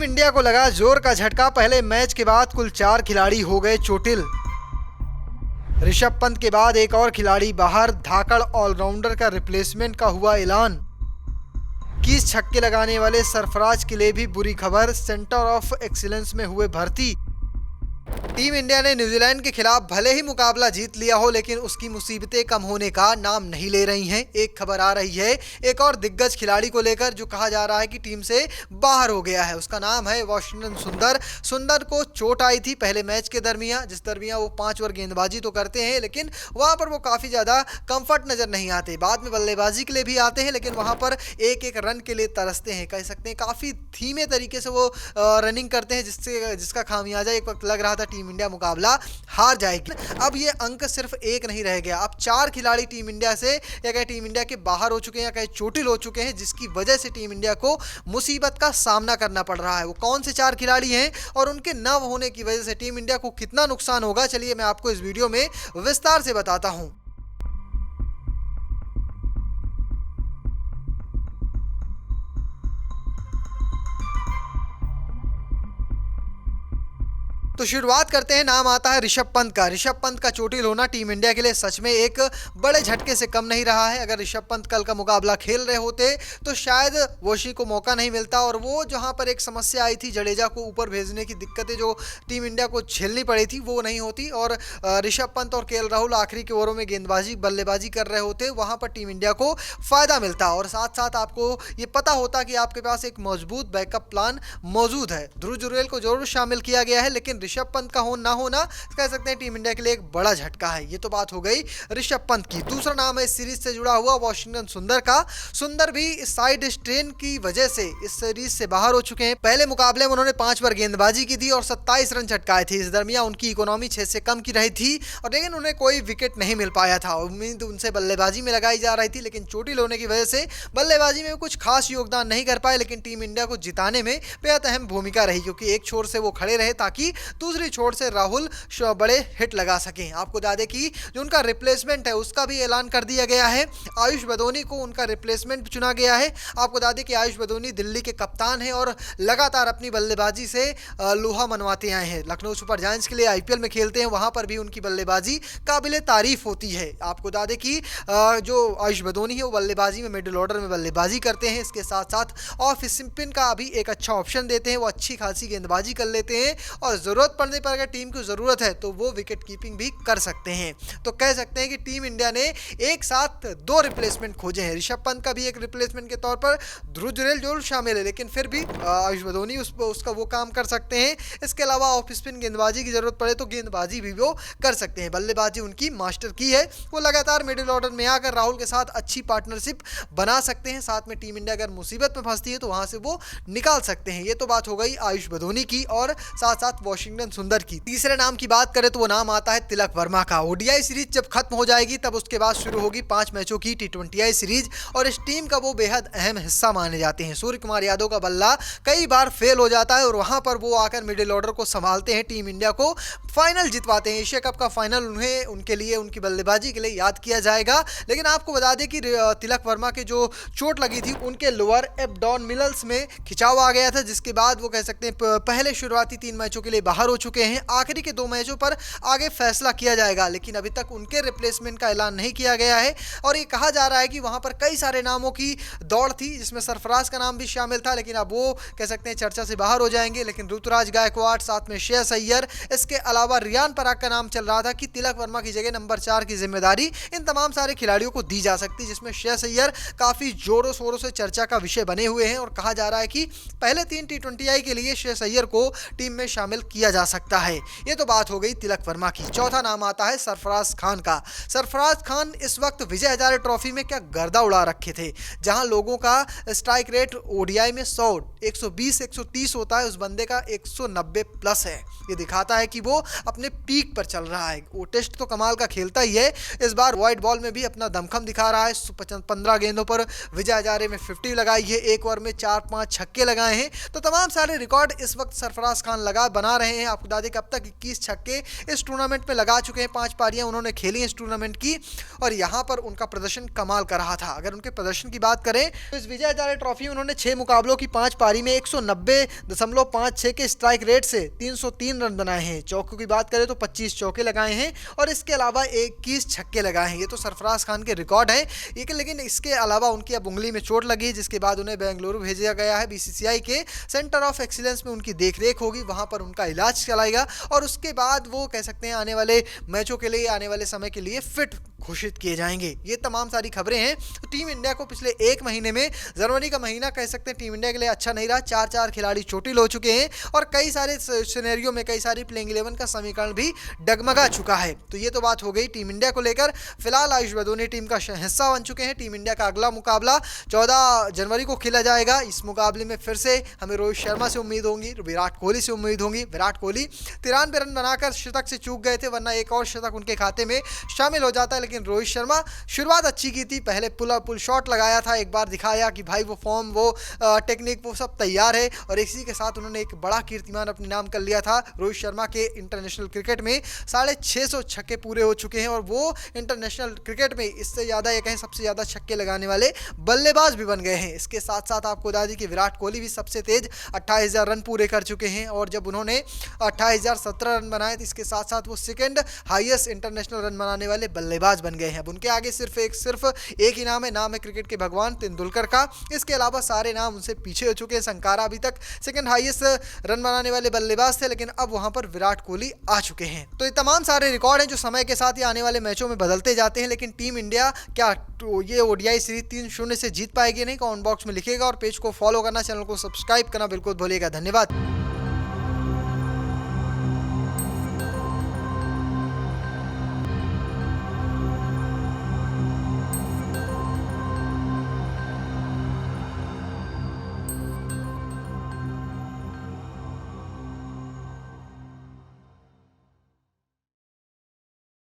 Team India को लगा जोर का झटका। पहले मैच के बाद कुल 4 खिलाड़ी हो गए चोटिल। ऋषभ पंत के बाद एक और खिलाड़ी बाहर। धाकड़ ऑलराउंडर का रिप्लेसमेंट का हुआ ऐलान। 21 छक्के लगाने वाले सरफराज के लिए भी बुरी खबर। सेंटर ऑफ एक्सीलेंस में हुए भर्ती। टीम इंडिया ने न्यूजीलैंड के खिलाफ भले ही मुकाबला जीत लिया हो, लेकिन उसकी मुसीबतें कम होने का नाम नहीं ले रही हैं। एक खबर आ रही है एक और दिग्गज खिलाड़ी को लेकर जो कहा जा रहा है कि टीम से बाहर हो गया है। उसका नाम है वाशिंगटन सुंदर। सुंदर को चोट आई थी पहले मैच के दरमियान, जिस दरमियान वो 5 ओवर गेंदबाजी तो करते हैं, लेकिन वहां पर वो काफी ज्यादा कंफर्ट नजर नहीं आते। बाद में बल्लेबाजी के लिए भी आते हैं, लेकिन वहां पर एक एक रन के लिए तरसते हैं। कह सकते हैं काफी धीमे तरीके से वो रनिंग करते हैं, जिसका खामियाजा एक वक्त लग रहा था टीम इंडिया मुकाबला हार जाएगी। अब ये अंक सिर्फ एक नहीं रह गया, अब 4 खिलाड़ी टीम इंडिया से या कहीं टीम इंडिया के बाहर हो चुके हैं या कहीं चोटिल हो चुके हैं, जिसकी वजह से टीम इंडिया को मुसीबत का सामना करना पड़ रहा है। वो कौन से 4 खिलाड़ी हैं और उनके न होने की वजह से टीम इंडिया को कितना नुकसान होगा, चलिए मैं आपको इस वीडियो में विस्तार से बताता हूं। तो शुरुआत करते हैं, नाम आता है ऋषभ पंत का। ऋषभ पंत का चोटिल होना टीम इंडिया के लिए सच में एक बड़े झटके से कम नहीं रहा है। अगर ऋषभ पंत कल का मुकाबला खेल रहे होते तो शायद वोशी को मौका नहीं मिलता, और वो जहां पर एक समस्या आई थी जडेजा को ऊपर भेजने की दिक्कतें जो टीम इंडिया को झेलनी पड़ी थी वो नहीं होती, और ऋषभ पंत और केएल राहुल आखिरी के ओवरों में बल्लेबाजी कर रहे होते, वहां पर टीम इंडिया को फायदा मिलता। और साथ साथ आपको ये पता होता कि आपके पास एक मजबूत बैकअप प्लान मौजूद है। ध्रुव जुरेल को जरूर शामिल किया गया है, लेकिन ऋषभ पंत का ना होना कह सकते हैं टीम इंडिया के लिए एक बड़ा झटका है। ये तो बात हो गई ऋषभ पंत की। दूसरा नाम है इस सीरीज से जुड़ा हुआ वाशिंगटन सुंदर का। सुंदर भी साइड स्ट्रेन की वजह से इस सीरीज से बाहर हो चुके हैं। पहले मुकाबले में उन्होंने 5 बार गेंदबाजी की थी और 27 रन चटकाए थे। इस दरमियान उनकी इकोनॉमी 6 से कम की रही थी, और लेकिन उन्हें कोई विकेट नहीं मिल पाया था। उम्मीद उनसे बल्लेबाजी में लगाई जा रही थी, लेकिन चोटिल होने की वजह से बल्लेबाजी में कुछ खास योगदान नहीं कर पाए, लेकिन टीम इंडिया को जिताने में बेहद अहम भूमिका रही, क्योंकि एक छोर से वो खड़े रहे ताकि दूसरी छोर से राहुल बड़े हिट लगा सकें। आपको बता दें कि जो उनका रिप्लेसमेंट है उसका भी ऐलान कर दिया गया है। आयुष बदोनी को उनका रिप्लेसमेंट चुना गया है। आपको बता दें कि आयुष बदोनी दिल्ली के कप्तान हैं और लगातार अपनी बल्लेबाजी से लोहा मनवाते आए हैं। लखनऊ सुपर जायंट्स के लिए आईपीएल में खेलते हैं, वहां पर भी उनकी बल्लेबाजी काबिले तारीफ होती है। आपको बता दें कि जो आयुष बदोनी है वो बल्लेबाजी में मिडिल ऑर्डर में बल्लेबाजी करते हैं। इसके साथ साथ ऑफ स्पिन का भी एक अच्छा ऑप्शन देते हैं। वो अच्छी खासी गेंदबाजी कर लेते हैं, और जरूरत पड़ने पर अगर टीम की जरूरत है तो वो विकेट कीपिंग भी कर सकते हैं। तो कह सकते हैं कि टीम इंडिया ने एक साथ 2 रिप्लेसमेंट खोजे हैं। ऋषभ पंत का भी एक रिप्लेसमेंट के तौर पर ध्रुव जुरेल जरूर शामिल है, लेकिन फिर भी आयुष बदोनी उसका वो काम कर सकते हैं। इसके अलावा ऑफ स्पिन गेंदबाजी की जरूरत पड़े तो गेंदबाजी भी वो कर सकते हैं। बल्लेबाजी उनकी मास्टर की है। वो लगातार मिडिल ऑर्डर में आकर राहुल के साथ अच्छी पार्टनरशिप बना सकते हैं। साथ में टीम इंडिया अगर मुसीबत में फंसती है तो वहां से वो निकाल सकते हैं। ये तो बात हो गई आयुष बदोनी की और साथ साथ वाशिंगटन सुंदर की। तीसरे नाम की बात करें तो वो नाम आता है तिलक वर्मा का। ओडीआई सीरीज जब खत्म हो जाएगी तब उसके बाद शुरू होगी 5 मैचों की टी20 सीरीज, और इस टीम का वो बेहद अहम हिस्सा माने जाते हैं। सूर्य कुमार यादव का बल्ला कई बार फेल हो जाता है और वहां पर वो आकर मिडिल ऑर्डर को संभालते हैं, टीम इंडिया को फाइनल जितवाते हैं। एशिया कप का फाइनल उनके लिए उनकी बल्लेबाजी के लिए याद किया जाएगा। लेकिन आपको बता दें कि तिलक वर्मा के जो चोट लगी थी उनके लोअर एब्डोमिनल्स में खिंचाव आ गया था, जिसके बाद वो कह सकते हैं पहले शुरुआती 3 मैचों के लिए बाहर हो चुके हैं। आखिरी के 2 मैचों पर आगे फैसला किया जाएगा, लेकिन अभी तक उनके रिप्लेसमेंट का ऐलान नहीं किया गया है। और ये कहा जा रहा है कि वहां पर कई सारे नामों की दौड़ थी, जिसमें सरफराज का नाम भी शामिल था, लेकिन अब वो कह सकते हैं चर्चा से बाहर हो जाएंगे। लेकिन ऋतुराज गायकवाड़, साथ में श्रेयस अय्यर, इसके अलावा रियान पराग का नाम चल रहा था कि तिलक वर्मा की जगह नंबर 4 की जिम्मेदारी इन तमाम सारे खिलाड़ियों को दी जा सकती, जिसमें श्रेयस अय्यर काफी जोरों शोरों से चर्चा का विषय बने हुए हैं। और कहा जा रहा है कि पहले 3 टी20 के लिए श्रेयस अय्यर को टीम में शामिल किया जा सकता है। ये तो बात हो गई तिलक वर्मा की। चौथा नाम आता है सरफराज खान का। सरफराज खान इस वक्त विजय हजारे ट्रॉफी में क्या गर्दा उड़ा रखे थे। जहां लोगों का स्ट्राइक रेट ओडीआई में 100, 120, 130 होता है, उस बंदे का 190 प्लस है। ये दिखाता है कि वो अपने पीक पर चल रहा है। वो टेस्ट तो कमाल का खेलता ही है, इस बार व्हाइट बॉल में भी अपना दमखम दिखा रहा है। 15 गेंदों पर विजय हजारे में 50 लगाई है, 1 ओवर में 4-5 छक्के लगाए हैं। तो तमाम सारे रिकॉर्ड इस वक्त सरफराज खान बना रहे हैं। आपको बता दें कि अब तक 21 छक्के इस टूर्नामेंट में लगा चुके हैं, 5 पारियां उन्होंने खेली इस टूर्नामेंट की और यहां पर उनका प्रदर्शन कमाल का रहा था। अगर उनके प्रदर्शन की बात करें तो इस विजय हजारे ट्रॉफी में उन्होंने 6 मुकाबलों की 5 पारी में 190.56 के स्ट्राइक रेट से 303 रन बनाए हैं। चौकों की बात करें तो 25 चौके लगाए हैं और इसके अलावा 21 छक्के लगाए हैं। ये तो सरफराज खान के रिकॉर्ड हैं। लेकिन इसके अलावा उनकी अब उंगली में चोट लगी है, जिसके बाद उन्हें बेंगलुरु भेजा गया है। बीसीसीआई के सेंटर ऑफ एक्सीलेंस में उनकी देखरेख होगी, वहां पर उनका इलाज चलाएगा और उसके बाद वो कह सकते हैं आने वाले मैचों के लिए, आने वाले समय के लिए फिट घोषित किए जाएंगे। ये तमाम सारी खबरें हैं। तो टीम इंडिया को पिछले एक महीने में, जनवरी का महीना कह सकते हैं टीम इंडिया के लिए अच्छा नहीं रहा। 4 खिलाड़ी चोटिल हो चुके हैं और कई सारे सिनेरियो में कई सारी प्लेइंग 11 का समीकरण भी डगमगा चुका है। तो ये तो बात हो गई टीम इंडिया को लेकर। फिलहाल आयुष बदोनी टीम का हिस्सा बन चुके हैं। टीम इंडिया का अगला मुकाबला 14 जनवरी को खेला जाएगा। इस मुकाबले में फिर से हमें रोहित शर्मा से उम्मीद होगी, विराट कोहली से उम्मीद होगी। विराट कोहली 93 रन बनाकर शतक से चूक गए थे, वरना एक और शतक उनके खाते में शामिल हो जाता है। लेकिन रोहित शर्मा शुरुआत अच्छी की थी, पहले पुल शॉट लगाया था, एक बार दिखाया कि भाई वो फॉर्म, वो टेक्निक, वो सब तैयार है और इसी के साथ उन्होंने एक बड़ा कीर्तिमान अपने नाम कर लिया था। रोहित शर्मा के इंटरनेशनल क्रिकेट में 650 छक्के पूरे हो चुके हैं और वो इंटरनेशनल क्रिकेट में इससे ज़्यादा, ये कहें सबसे ज़्यादा छक्के लगाने वाले बल्लेबाज भी बन गए हैं। इसके साथ साथ आपको बता दें कि विराट कोहली भी सबसे तेज 28,000 रन पूरे कर चुके हैं और जब उन्होंने 28,017 रन बनाए तो इसके साथ साथ वो सेकंड हाईएस्ट इंटरनेशनल रन बनाने वाले बल्लेबाज बन गए हैं। अब उनके आगे सिर्फ एक ही नाम है क्रिकेट के भगवान तेंदुलकर का। इसके अलावा सारे नाम उनसे पीछे हो चुके हैं। संकारा अभी तक सेकंड हाईएस्ट रन बनाने वाले बल्लेबाज थे, लेकिन अब वहां पर विराट कोहली आ चुके हैं। तो ये तमाम सारे रिकॉर्ड हैं जो समय के साथ ही आने वाले मैचों में बदलते जाते हैं। लेकिन टीम इंडिया क्या ये ओडीआई सीरीज 3-0 से जीत पाएगी नहीं? कमेंट बॉक्स में लिखिएगा और पेज को फॉलो करना, चैनल को सब्सक्राइब करना बिल्कुल भूलिएगा। धन्यवाद।